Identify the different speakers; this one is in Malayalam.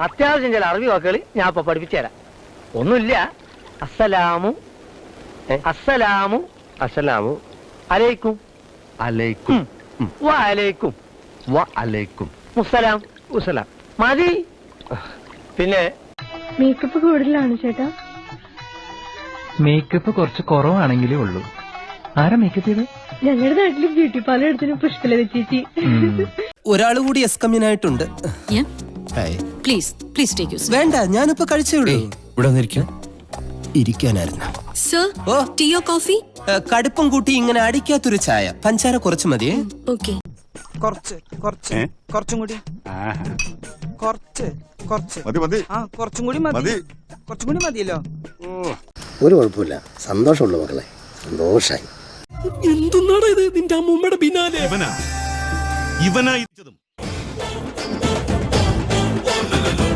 Speaker 1: അത്യാവശ്യം ചില അറിവ് വാക്കുകൾ ഞാൻ ഇപ്പൊ പഠിപ്പിച്ചു തരാം. ഒന്നുമില്ല. അസ്സലാമു അസ്സലാമു
Speaker 2: അസ്സലാമു
Speaker 1: അലൈക്കും
Speaker 2: അലൈക്കും
Speaker 1: വഅലൈക്കും
Speaker 2: വഅലൈക്കും
Speaker 1: മുസ്സലാം
Speaker 2: മുസ്സലാം.
Speaker 1: മതി. പിന്നെ
Speaker 3: മേക്കപ്പ് കൂടുതലാണ് ചേട്ടാ.
Speaker 4: മേക്കപ്പ് കുറച്ച് കുറവാണെങ്കിലേ ഉള്ളൂ. ആരാ മേക്കപ്പ് ചെയ്ത്?
Speaker 3: ഞങ്ങളുടെ നാട്ടില് ബ്യൂട്ടി പാർലർ എടുത്തിന് പുഷ്പലത ചേച്ചി.
Speaker 5: ഒരാള് കൂടി എസ്കമ്മിനായിട്ടുണ്ട്.
Speaker 6: Please please take you.
Speaker 5: വേണ്ട, ഞാനിപ്പോ കഴിച്ചേ ഉള്ളൂ. ഇവിടെ ഇരിക്കാനായിരുന്നു.
Speaker 6: Sir, tea or coffee?
Speaker 5: കടുപ്പം കൂട്ടി ഇങ്ങനെ അടിക്കാത്തൊരു ചായ. പഞ്ചാര കുറച്ച് മതിയേ.
Speaker 6: ഓക്കെ.
Speaker 7: കുറച്ചും കൂടി മതിയല്ലോ.
Speaker 8: ഒരു കുഴപ്പമില്ല, സന്തോഷമുള്ളൂ മക്കളെ, സന്തോഷായി.
Speaker 5: എന്തുന്നാണ് ഇത്? നിന്റെ അമ്മൂമ്മയുടെ പിന്നാലെ
Speaker 9: ഇവനാ